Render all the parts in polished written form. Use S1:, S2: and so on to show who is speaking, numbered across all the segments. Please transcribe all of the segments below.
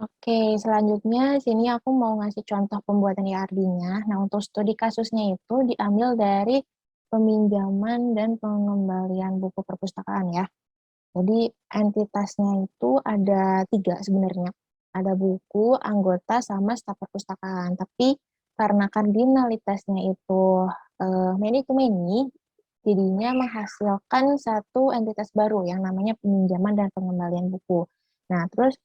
S1: Oke, selanjutnya sini aku mau ngasih contoh pembuatan IRD-nya. Nah, untuk studi kasusnya itu diambil dari peminjaman dan pengembalian buku perpustakaan ya. Jadi entitasnya itu ada tiga sebenarnya. Ada buku, anggota, sama staf perpustakaan. Tapi karena kardinalitasnya itu many to many, jadinya menghasilkan satu entitas baru yang namanya peminjaman dan pengembalian buku. Nah, terus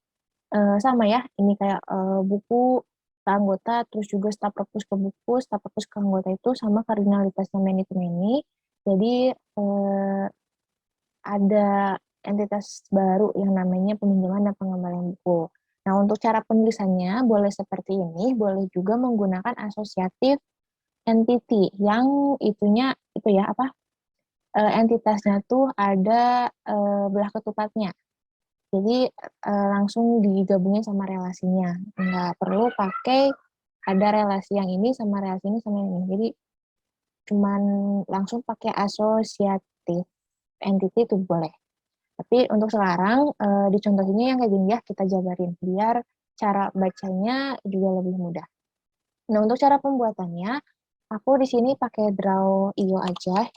S1: sama ya, ini kayak buku ke anggota, terus juga staf perpus ke buku, staf perpus ke anggota itu sama kardinalitasnya many to many. Jadi ada entitas baru yang namanya peminjaman dan pengembalian buku. Nah, untuk cara penulisannya boleh seperti ini, boleh juga menggunakan asosiatif entity yang itunya itu ya apa entitasnya tuh ada belah ketupatnya. Jadi langsung digabungin sama relasinya. Nggak perlu pakai ada relasi yang ini sama relasi ini sama yang ini. Jadi cuman langsung pakai asosiatif entity itu boleh. Tapi untuk sekarang di contoh ini yang kayak gini ya kita jabarin biar cara bacanya juga lebih mudah. Nah, untuk cara pembuatannya aku di sini pakai Draw IO aja.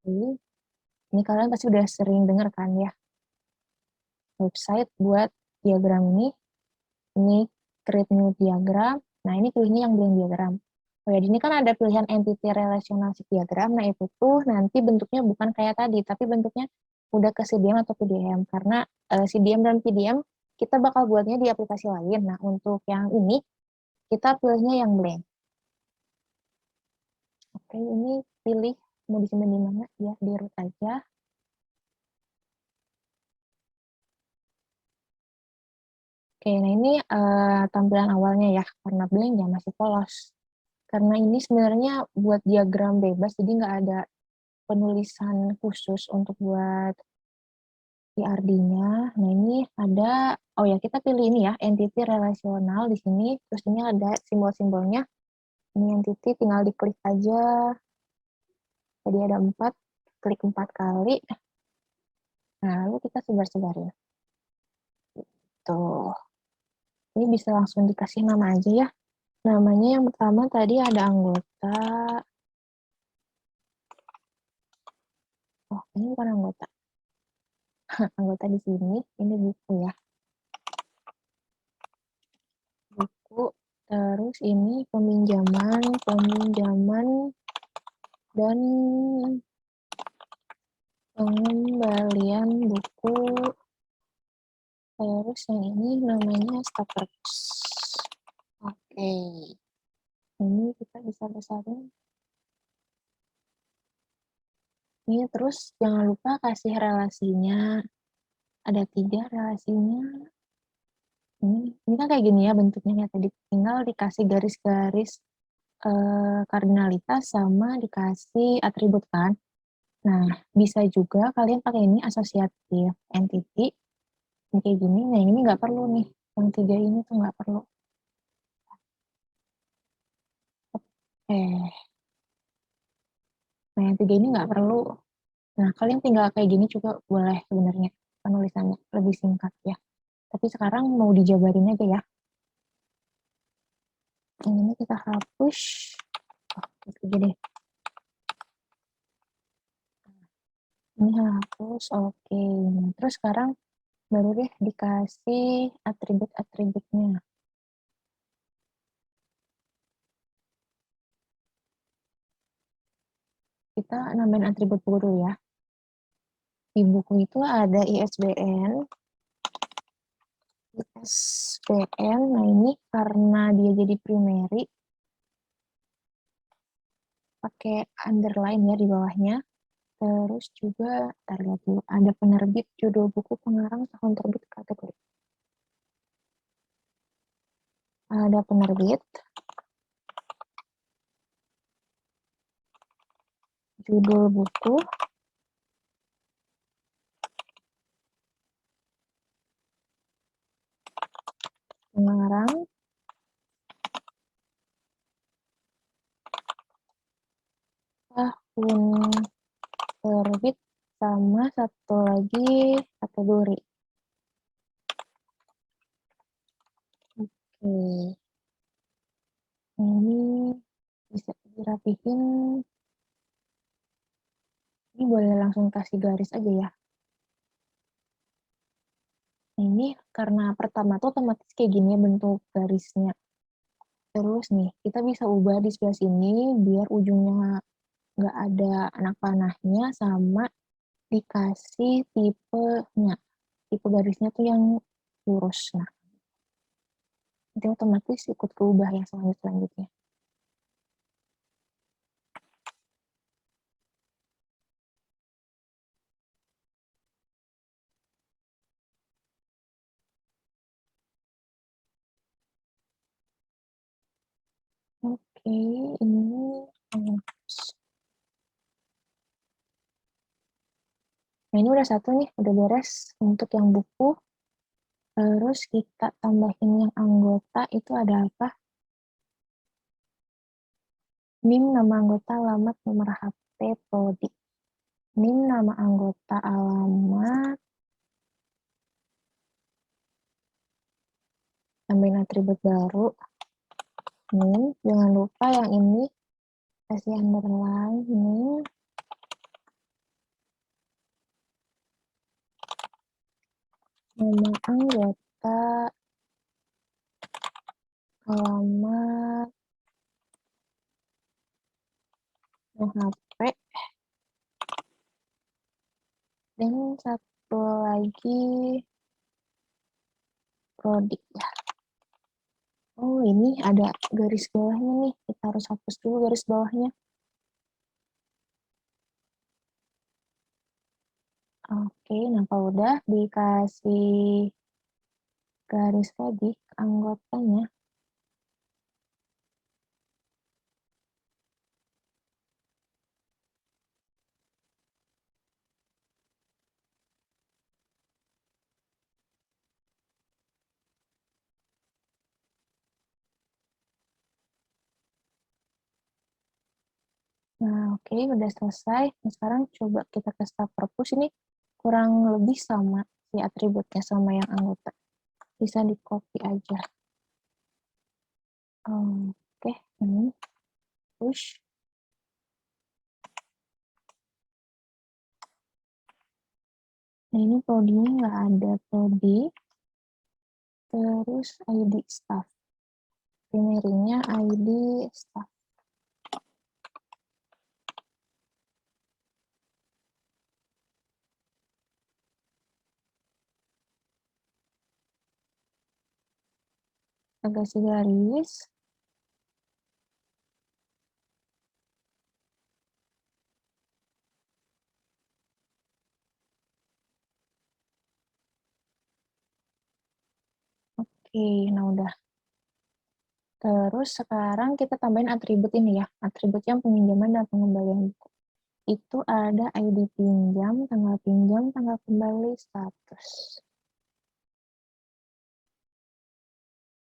S1: Ini kalian pasti udah sering dengar kan ya website buat diagram ini. Ini create new diagram. Nah, ini pilihnya yang blank diagram. Oh ya, di sini kan ada pilihan entity relationship diagram. Nah, itu tuh nanti bentuknya bukan kayak tadi, tapi bentuknya udah ke CDM atau PDM. Karena CDM dan PDM kita bakal buatnya di aplikasi lain. Nah, untuk yang ini kita pilihnya yang blank. Oke, ini pilih mau disimpan di mana ya, di root aja. Oke, nah ini tampilan awalnya ya, karena blank ya masih polos. Karena ini sebenarnya buat diagram bebas, jadi nggak ada penulisan khusus untuk buat IRD-nya. Nah, ini ada, oh ya, kita pilih ini ya, entity relasional di sini. Terus ini ada simbol-simbolnya. Ini entity, tinggal diklik aja. Tadi ada 4, klik 4 kali. Nah, lalu kita sebar-sebarin. Tuh, ini bisa langsung dikasih nama aja ya. Namanya yang pertama tadi ada anggota. Oh, ini bukan anggota. Anggota di sini, ini buku ya. Buku, terus ini peminjaman dan pengembalian buku, terus yang ini namanya Starbucks. Oke, ini kita bisa besarin. Ini terus jangan lupa kasih relasinya, ada 3 relasinya. Ini kan kayak gini ya bentuknya kayak tadi, tinggal dikasih garis-garis kardinalitas sama dikasih atribut kan. Nah, bisa juga kalian pakai ini asosiatif entity, ini kayak gini. Nah, ini nggak perlu nih. Yang 3 ini tuh nggak perlu. Nah, yang 3 ini nggak perlu. Nah, kalian tinggal kayak gini juga boleh sebenarnya penulisannya lebih singkat ya. Tapi sekarang mau dijabarin aja ya. Yang ini kita hapus. Oh, aja deh. Ini hapus, oke. Nah, terus sekarang baru deh dikasih atribut-atributnya. Kita nambahin atribut buku dulu ya. Di buku itu ada ISBN. ISBN, nah ini karena dia jadi primary, pakai underline ya di bawahnya. Terus juga, ntar lihat dulu, ada penerbit, judul buku, pengarang, tahun terbit, kategori. Ada penerbit, judul buku, pengarang, tahun terbit, sama satu lagi kategori. Oke, ini bisa dirapihin, ini boleh langsung kasih garis aja ya. Nah, ini karena pertama tuh otomatis kayak gini ya bentuk garisnya. Terus nih, kita bisa ubah di sebelah sini biar ujungnya nggak ada anak panahnya sama dikasih tipenya. Tipe garisnya tuh yang lurus. Nah, nanti otomatis ikut keubah yang selanjutnya. Oke, ini nah ini udah satu nih, udah beres untuk yang buku. Terus kita tambahin yang anggota itu ada apa? NIM nama anggota, alamat, nomor HP, prodi. NIM nama anggota, alamat, tambahin atribut baru. NIM, jangan lupa yang ini kasih underline, NIM, nama anggota, alamat, HP, dan satu lagi prodi. Oh, ini ada garis bawahnya nih. Kita harus hapus dulu garis bawahnya. Oke, nah kalau udah dikasih garis tadi ke anggotanya, nah oke, udah selesai. Nah, sekarang coba kita ke staf perpus ini kurang lebih sama si atributnya sama yang anggota. Bisa di copy aja. Oke, ini push. Nah, ini prodinya nggak ada prodi. Terus ID staff. Primernya ID staff. Agak kasih garis. Oke, nah udah. Terus sekarang kita tambahin atribut ini ya, atribut yang peminjaman dan pengembalian buku. Itu ada ID pinjam, tanggal kembali, status.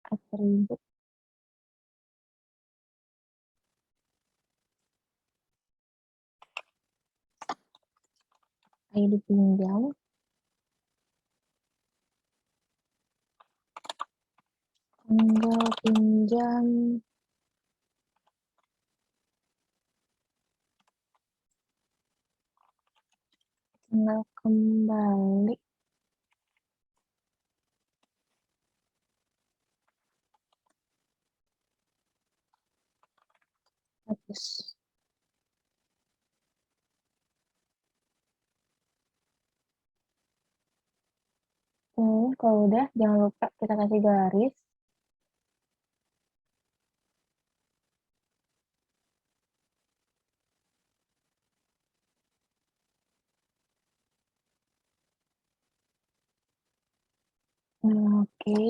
S1: Atribut ID pinjam, tanggal pinjam, tanggal kembali, status. Kalau udah, jangan lupa kita kasih garis. Nah, oke.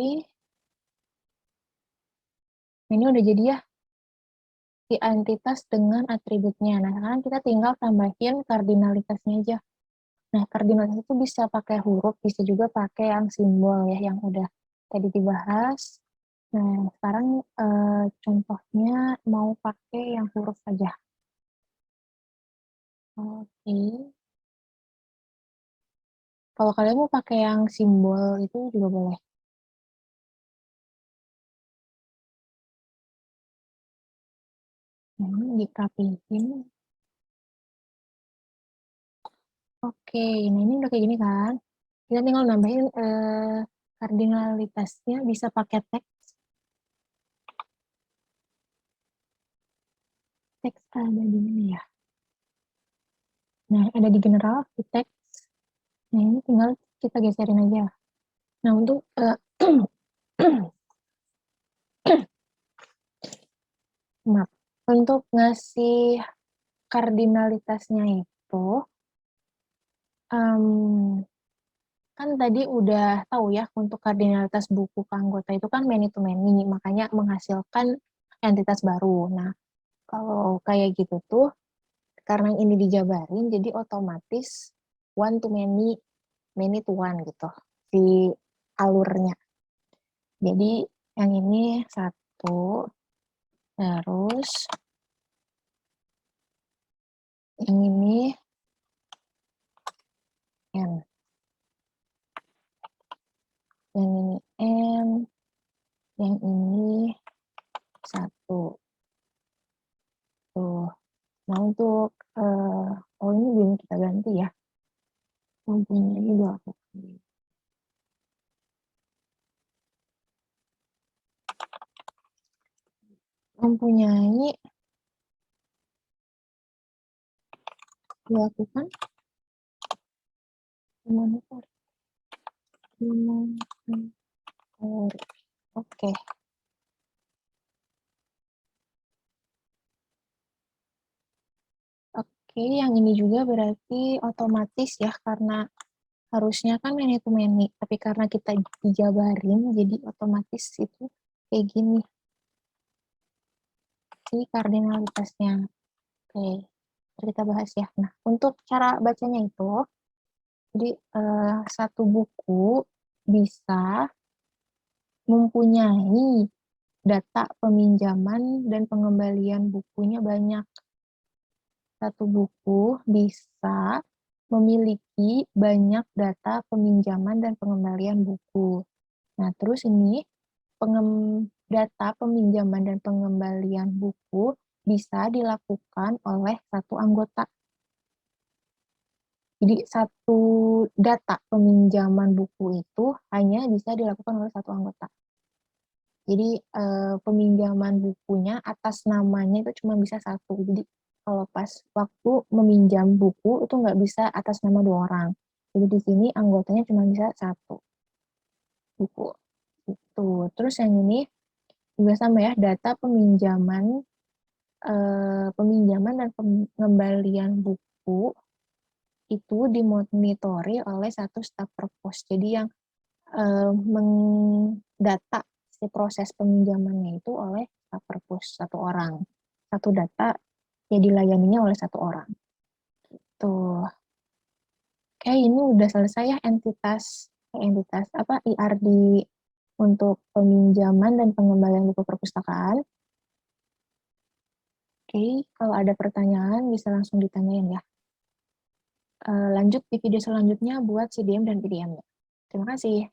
S1: Ini udah jadi ya, si entitas dengan atributnya. Nah, sekarang kita tinggal tambahin kardinalitasnya aja. Nah, kardinalitas itu bisa pakai huruf, bisa juga pakai yang simbol ya, yang udah tadi dibahas. Nah, sekarang contohnya mau pakai yang huruf aja. Oke. Kalau kalian mau pakai yang simbol itu juga boleh. dirapihin. Oke, nah ini udah kayak gini kan. Kita tinggal nambahin kardinalitasnya bisa pakai teks. Teks ada di mana ya? Nah, ada di general, di teks. Nah, ini tinggal kita geserin aja. Nah, untuk maaf, untuk ngasih kardinalitasnya itu, kan tadi udah tahu ya, untuk kardinalitas buku ke anggota itu kan many to many, makanya menghasilkan entitas baru. Nah, kalau kayak gitu tuh, karena ini dijabarin, jadi otomatis one to many, many to one gitu, si alurnya. Jadi yang ini satu, terus yang ini N, yang ini N, yang ini satu. Tuh. Nah untuk, oh ini belum kita ganti ya, mempunyai dua kali. Mempunyai dilakukan monitor. Oke. Oke, yang ini juga berarti otomatis ya, karena harusnya kan many to many, tapi karena kita dijabarin, jadi otomatis itu kayak gini si kardinalitasnya. Oke, kita bahas ya. Nah, untuk cara bacanya itu, jadi satu buku bisa mempunyai data peminjaman dan pengembalian bukunya banyak. Satu buku bisa memiliki banyak data peminjaman dan pengembalian buku. Nah, terus ini data peminjaman dan pengembalian buku bisa dilakukan oleh satu anggota. Jadi satu data peminjaman buku itu hanya bisa dilakukan oleh satu anggota. Jadi peminjaman bukunya atas namanya itu cuma bisa satu. Jadi kalau pas waktu meminjam buku itu nggak bisa atas nama dua orang. Jadi di sini anggotanya cuma bisa satu buku. Itu. Terus yang ini juga sama ya, data peminjaman dan pengembalian buku itu dimonitori oleh satu staf perpus. Jadi yang mendata si proses peminjamannya itu oleh staf perpus satu orang. Satu data ya dilayaninya oleh satu orang. Tuh. Oke, ini udah selesai ya entitas apa IRD untuk peminjaman dan pengembalian buku perpustakaan. Oke, kalau ada pertanyaan bisa langsung ditanyain ya. Lanjut di video selanjutnya buat CDM dan PDM-nya. Terima kasih.